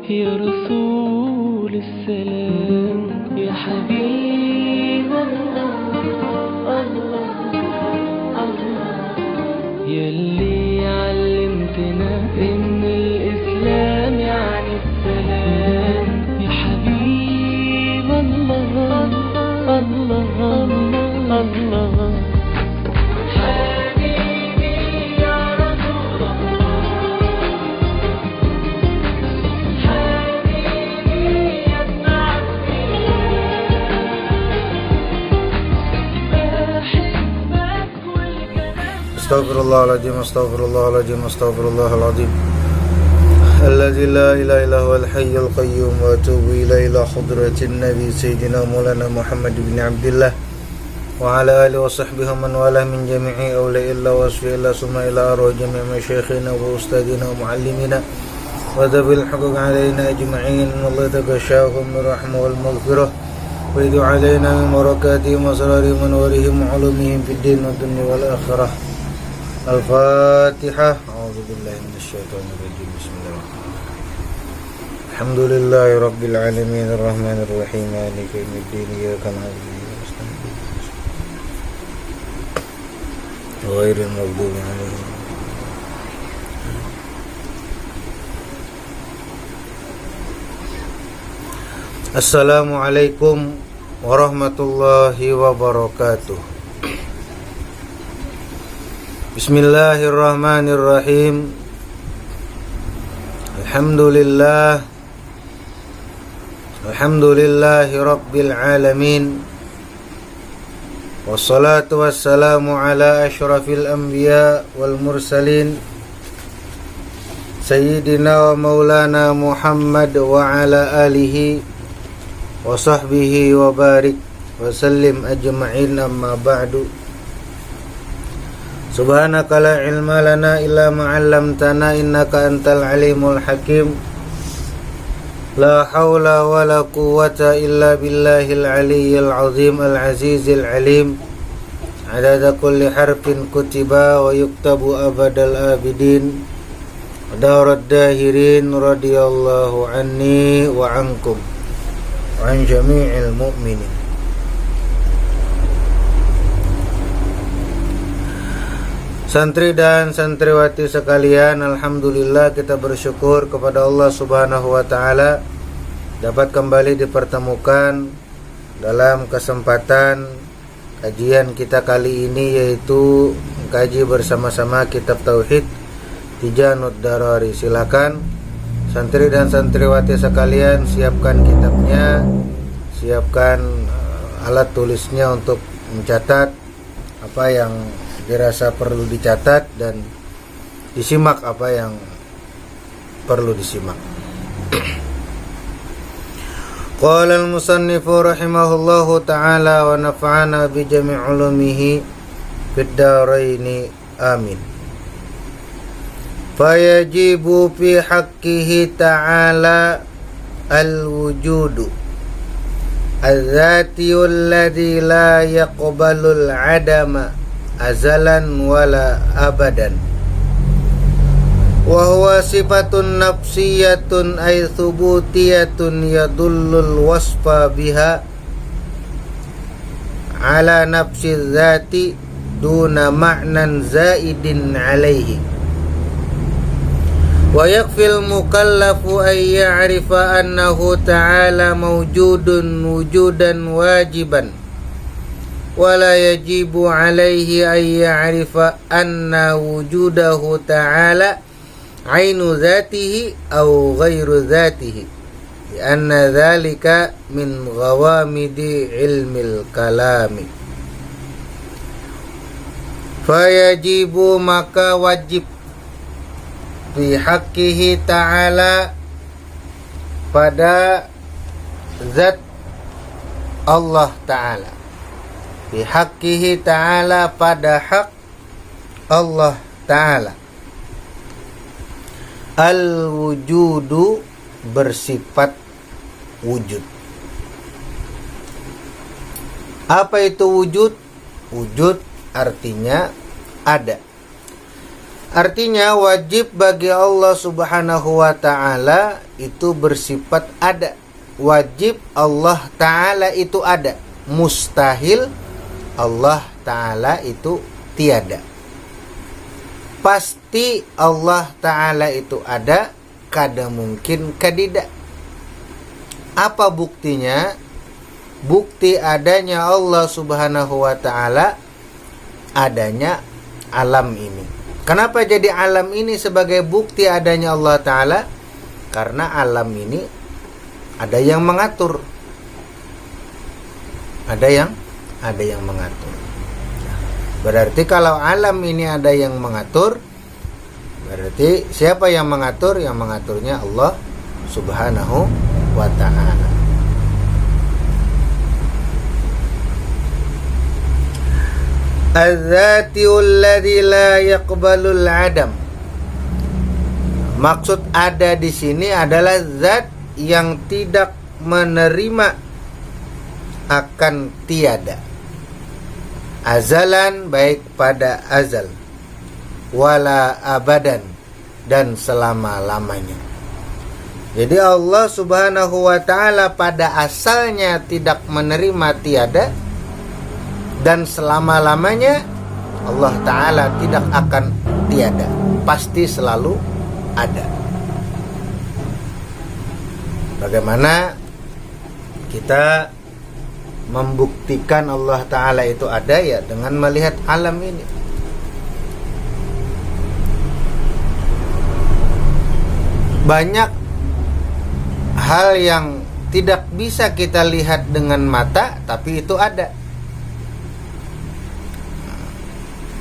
يا رسول السلام يا حبيب الله الله الله يلي علمتنا إن الإسلام يعني السلام يا حبيب الله الله الله حبيبي يا رسول الله حبيبي يا ابن عمي بحبك والكلام Astaghfirullahaladzim, astaghfirullahaladzim, astaghfirullahaladzim. Alladzi la ilaha illa huwal hayyul qayyum wa atubu ilaihi ila hadratin nabi sayyidina maulana Muhammad bin Abdullah wa ala alihi wa sahbihi man wala min jami'i awliya illa wa asfiya summa ila arwah jami' masyayikhina wa ustadina wa muallimina wa dhabil huquq alaina ajma'in Allah tagashahum min rahmah wal maghfirah wa idu alaina min barakatihim wa sararihim wa warihim wa ulumihim fid din wa dunya wal akhirah. Al-Fatihah. A'udzubillahi minasyaitonir rajim. Bismillahirrahmanirrahim. Alhamdulillahi rabbil alamin arrahmanir rahim maliki yaumiddin iyyaka na'budu wa iyyaka nasta'in ghairil maghdubi 'alaihim. Assalamualaikum warahmatullahi wabarakatuh. Bismillahirrahmanirrahim. Alhamdulillahi rabbil alamin. Wassalatu wassalamu ala asyrafil anbiya wal mursalin Sayyidina wa maulana Muhammad wa ala alihi wa sahbihi wa barik wa sallim ajma'in, amma ba'du. Subhanaka la ilma lana illa ma 'allamtana innaka antal alimul hakim. La haula wa la quwwata illa billahil aliyyil azim al azizil alim. Adada kulli harfin kutiba wa yuktabu abadal abidin. Darad dahirin radiyallahu anni wa ankum wa an jami'il mu'minin. Santri dan santriwati sekalian, alhamdulillah kita bersyukur kepada Allah Subhanahu wa taala dapat kembali dipertemukan dalam kesempatan kajian kita kali ini, yaitu kaji bersama-sama kitab tauhid Tijanud Darari. Silakan santri dan santriwati sekalian siapkan kitabnya, siapkan alat tulisnya untuk mencatat apa yang dirasa perlu dicatat dan disimak apa yang perlu disimak. Qala al-musannifu rahimahullahu ta'ala wa nafa'ana bi jami' ulumihi fid dharaini amin. Fayajibu fi haqqihi ta'ala al-wujudu al-dzatiyul ladzi la yaqbalul 'adama azalan wala abadan wa huwa sifatun nafsiyatun ay thubutiyatun yadullul wasfa biha ala nafsi dzati duna ma'nan zaidin alaihi wa yakfil mukallafu ay ya'rifa annahu ta'ala mawjudun wujudan wajiban wala yajibu alaihi ay ya'rifa anna wujudahu ta'ala ainu dhatihi aw ghairu dhatihi lianna dhalika min ghawamidi ilmil kalami. Fayajibu, maka wajib, fi haqqihi ta'ala, pada zat Allah ta'ala, bihaqqihi ta'ala, pada hak Allah ta'ala, al-wujudu, bersifat wujud. Apa itu wujud? Wujud artinya ada. Artinya wajib bagi Allah Subhanahu wa ta'ala itu bersifat ada. Wajib Allah ta'ala itu ada. Mustahil Allah ta'ala itu tiada. Pasti Allah ta'ala itu ada, kada mungkin kadidak. Apa buktinya? Bukti adanya Allah Subhanahu wa ta'ala adanya alam ini. Kenapa jadi alam ini sebagai bukti adanya Allah ta'ala? Karena alam ini ada yang mengatur. Ada yang mengatur. Berarti kalau alam ini ada yang mengatur, berarti siapa yang mengatur? Yang mengaturnya Allah Subhanahu wa ta'ala. Az-zatiul ladzi la yaqbalul adam. Maksud ada di sini adalah zat yang tidak menerima akan tiada. Azalan, baik pada azal, wala abadan, dan selama-lamanya. Jadi Allah Subhanahu wa ta'ala pada asalnya tidak menerima tiada, dan selama-lamanya Allah ta'ala tidak akan tiada, pasti selalu ada. Bagaimana kita membuktikan Allah ta'ala itu ada? Ya dengan melihat alam ini. Banyak hal yang tidak bisa kita lihat dengan mata, tapi itu ada.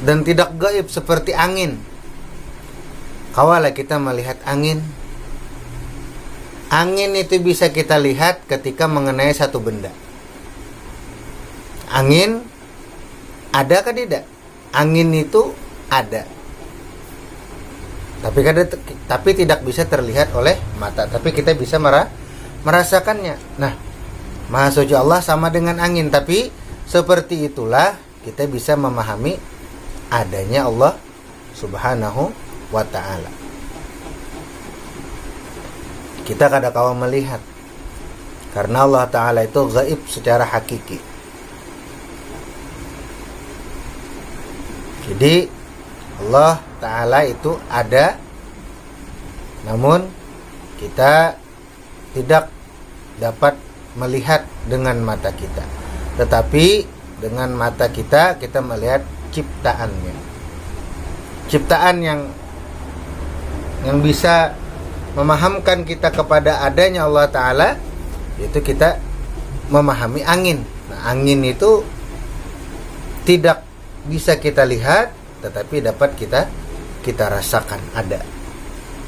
Dan tidak gaib seperti angin. Kawalah kita melihat angin. Angin itu bisa kita lihat ketika mengenai satu benda. Angin ada atau tidak? Angin itu ada. Tapi tidak bisa terlihat oleh mata. Tapi kita bisa merasakannya. Nah, Maha Suci Allah sama dengan angin. Tapi seperti itulah kita bisa memahami adanya Allah Subhanahu wa ta'ala. Kita kadang-kadang melihat, karena Allah ta'ala itu gaib secara hakiki. Jadi Allah ta'ala itu ada, namun kita tidak dapat melihat dengan mata kita. Tetapi dengan mata kita melihat ciptaannya. Ciptaan yang bisa memahamkan kita kepada adanya Allah ta'ala, itu kita memahami angin. Nah, angin itu tidak bisa kita lihat, tetapi dapat kita rasakan ada.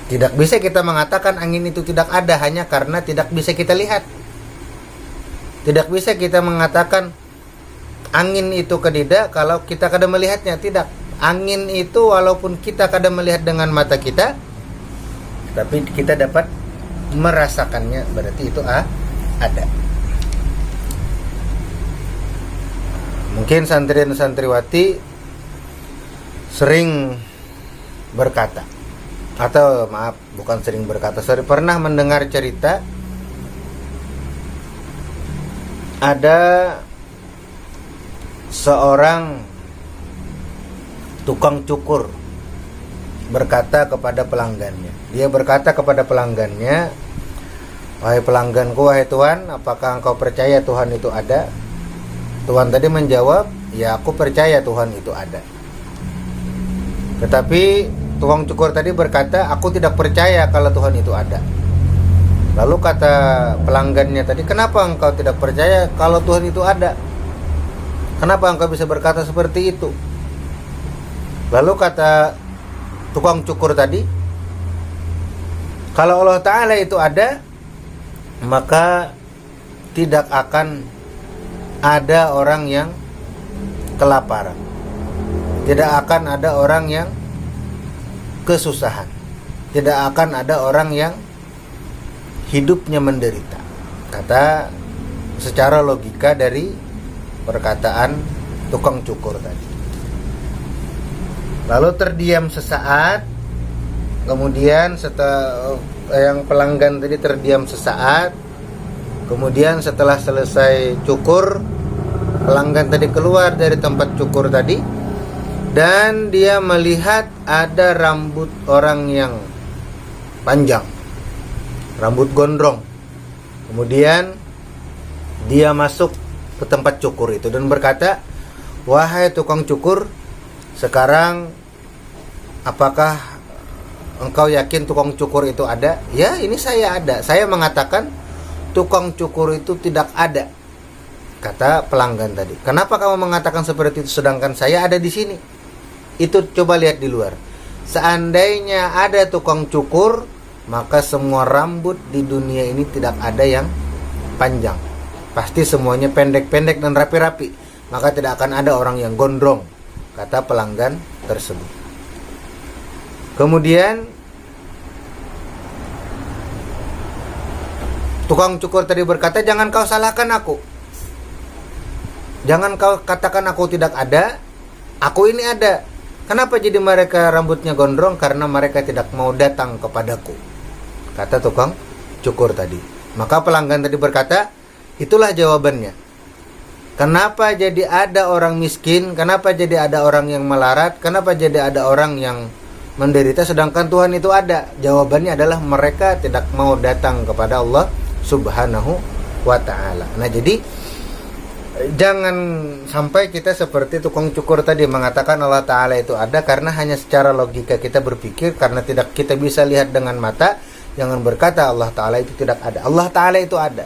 Tidak bisa kita mengatakan angin itu tidak ada hanya karena tidak bisa kita lihat. Tidak bisa kita mengatakan angin itu kedida kalau kita kada melihatnya. Tidak. Angin itu walaupun kita kada melihat dengan mata kita, tapi kita dapat merasakannya, berarti itu ada. Mungkin santriwan santriwati sering berkata, atau maaf, bukan sering berkata, pernah mendengar cerita ada seorang tukang cukur berkata kepada pelanggannya. Dia berkata kepada pelanggannya, "Wahai pelangganku, wahai Tuhan, apakah engkau percaya Tuhan itu ada?" Tuhan tadi menjawab, "Ya, aku percaya Tuhan itu ada." Tetapi tukang cukur tadi berkata, "Aku tidak percaya kalau Tuhan itu ada." Lalu kata pelanggannya tadi, "Kenapa engkau tidak percaya kalau Tuhan itu ada? Kenapa engkau bisa berkata seperti itu?" Lalu kata tukang cukur tadi, "Kalau Allah Ta'ala itu ada, maka tidak akan ada orang yang kelaparan. Tidak akan ada orang yang kesusahan. Tidak akan ada orang yang hidupnya menderita." Kata secara logika dari perkataan tukang cukur tadi. Lalu terdiam sesaat. Kemudian setelah yang pelanggan tadi terdiam sesaat. Kemudian setelah selesai cukur, pelanggan tadi keluar dari tempat cukur tadi, dan dia melihat ada rambut orang yang panjang, rambut gondrong. Kemudian dia masuk ke tempat cukur itu dan berkata, "Wahai tukang cukur, sekarang apakah engkau yakin tukang cukur itu ada?" "Ya, ini saya ada. Saya mengatakan tukang cukur itu tidak ada," kata pelanggan tadi. "Kenapa kamu mengatakan seperti itu sedangkan saya ada di sini?" "Itu coba lihat di luar. Seandainya ada tukang cukur, maka semua rambut di dunia ini tidak ada yang panjang. Pasti semuanya pendek-pendek dan rapi-rapi. Maka tidak akan ada orang yang gondrong," kata pelanggan tersebut. Kemudian tukang cukur tadi berkata, "Jangan kau salahkan aku. Jangan kau katakan aku tidak ada. Aku ini ada. Kenapa jadi mereka rambutnya gondrong? Karena mereka tidak mau datang kepadaku," kata tukang cukur tadi. Maka pelanggan tadi berkata, "Itulah jawabannya. Kenapa jadi ada orang miskin? Kenapa jadi ada orang yang melarat? Kenapa jadi ada orang yang menderita sedangkan Tuhan itu ada?" Jawabannya adalah mereka tidak mau datang kepada Allah Subhanahu wa ta'ala. Nah, jadi jangan sampai kita seperti tukang cukur tadi mengatakan Allah ta'ala itu ada karena hanya secara logika kita berpikir, karena tidak kita bisa lihat dengan mata. Jangan berkata Allah ta'ala itu tidak ada. Allah ta'ala itu ada.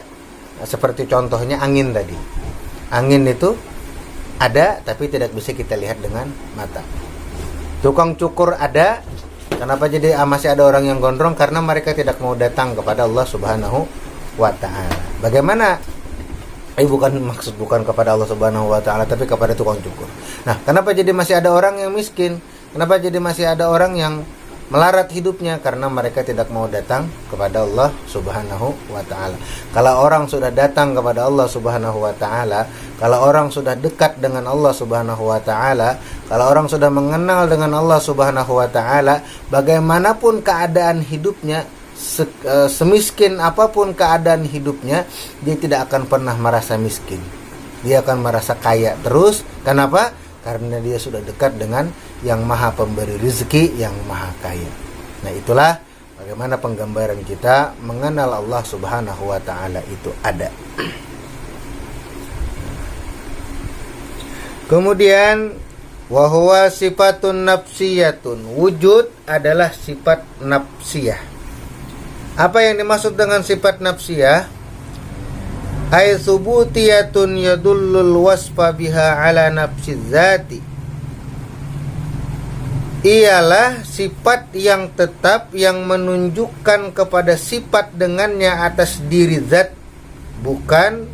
Nah, seperti contohnya angin tadi. Angin itu ada tapi tidak bisa kita lihat dengan mata. Tukang cukur ada. Kenapa jadi masih ada orang yang gondrong? Karena mereka tidak mau datang kepada Allah Subhanahu wa ta'ala. Bagaimana? Bukan kepada Allah Subhanahu wa ta'ala, tapi kepada tukang cukur. Nah, kenapa jadi masih ada orang yang miskin? Kenapa jadi masih ada orang yang melarat hidupnya? Karena mereka tidak mau datang kepada Allah Subhanahu wa ta'ala. Kalau orang sudah datang kepada Allah Subhanahu wa ta'ala, kalau orang sudah dekat dengan Allah Subhanahu wa ta'ala, kalau orang sudah mengenal dengan Allah Subhanahu wa ta'ala, bagaimanapun keadaan hidupnya, semiskin apapun keadaan hidupnya, dia tidak akan pernah merasa miskin. Dia akan merasa kaya terus. Kenapa? Karena dia sudah dekat dengan yang maha pemberi rezeki, yang maha kaya. Nah, itulah bagaimana penggambaran kita mengenal Allah Subhanahu wa ta'ala itu ada. Kemudian wahuwa sifatun nafsiyatun. Wujud adalah sifat nafsiyah. Apa yang dimaksud dengan sifat nafsiyah? Ay subutiyatun yadullul wasfa biha ala nafsi zati. Ialah sifat yang tetap yang menunjukkan kepada sifat dengannya atas diri zat, bukan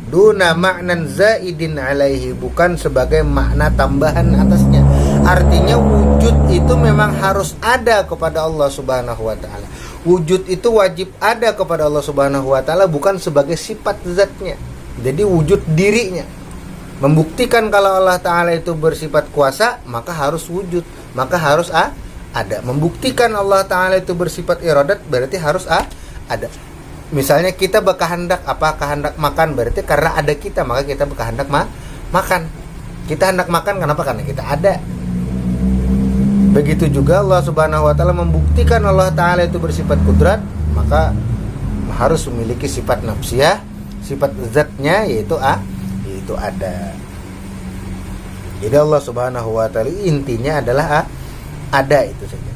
duna maknan zaidin alaihi, bukan sebagai makna tambahan atasnya. Artinya wujud itu memang harus ada kepada Allah Subhanahu wa ta'ala. Wujud itu wajib ada kepada Allah Subhanahu wa ta'ala, bukan sebagai sifat zatnya. Jadi wujud dirinya. Membuktikan kalau Allah ta'ala itu bersifat kuasa, maka harus wujud, maka harus ada. Membuktikan Allah ta'ala itu bersifat iradat, berarti harus ada. Misalnya kita berkehendak, kehendak makan, berarti karena ada kita, maka kita berkehendak makan. Kita hendak makan, kenapa? Karena kita ada. Begitu juga Allah Subhanahu wa ta'ala membuktikan Allah ta'ala itu bersifat kudrat, maka harus memiliki sifat nafsiyah, sifat zatnya yaitu ada. Jadi Allah Subhanahu wa ta'ala intinya adalah ada, itu saja.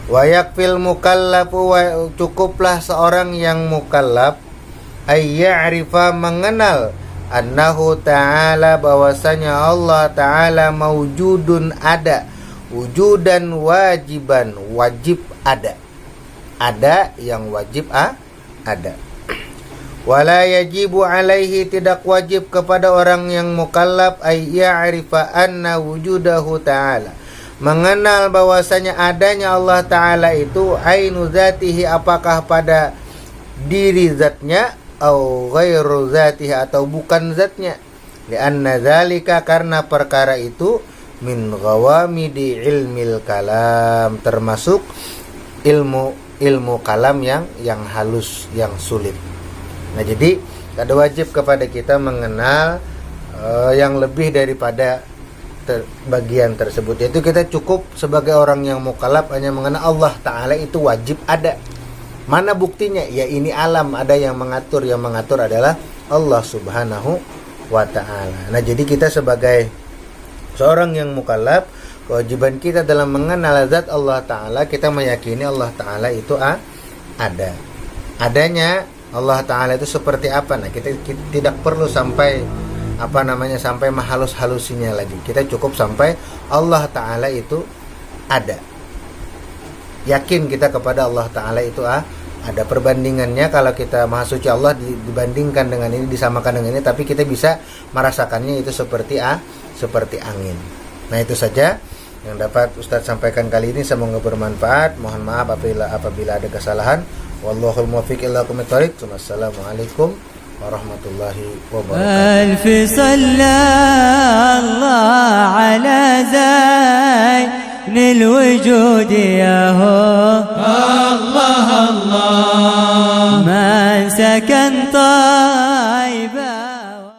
Wa yakfil mukallafu, cukuplah seorang yang mukallaf ayya'rifa, mengenal annahu ta'ala, bahwasanya Allah ta'ala mawjudun, ada, wujudan wajiban, wajib ada yang wajib ada. Wala yajibu alaihi, tidak wajib kepada orang yang mukallaf ay ya'rifa anna wujudahu ta'ala, mengenal bahwasanya adanya Allah ta'ala itu ainu zatihi, apakah pada diri zatnya, au ghairu zatihi, atau bukan zatnya. Lianna zalika, karena perkara itu min ghawamidi ilmil kalam, termasuk ilmu kalam yang halus, yang sulit. Nah, jadi ada wajib kepada kita mengenal yang lebih daripada bagian tersebut, yaitu kita cukup sebagai orang yang mukallaf hanya mengenal Allah Ta'ala itu wajib ada. Mana buktinya? Ya ini alam, ada yang mengatur adalah Allah Subhanahu wa Ta'ala. Nah, jadi kita sebagai seorang yang mukallaf, kewajiban kita dalam mengenal zat Allah Ta'ala, kita meyakini Allah Ta'ala itu ada. Adanya Allah Ta'ala itu seperti apa? Nah, kita tidak perlu sampai sampai mahalus-halusinya lagi. Kita cukup sampai Allah Ta'ala itu ada. Yakin kita kepada Allah Ta'ala itu ada. Perbandingannya kalau kita Maha Suci Allah dibandingkan dengan ini, disamakan dengan ini, tapi kita bisa merasakannya itu seperti angin. Nah, itu saja yang dapat Ustadz sampaikan kali ini, semoga bermanfaat. Mohon maaf apabila ada kesalahan. Wallahul muwaffiq ila aqwamit thoriq. Wassalamualaikum warahmatullahi wabarakatuh. ألف صلى الله على زين الوجود يا هو الله الله من سكن طيبا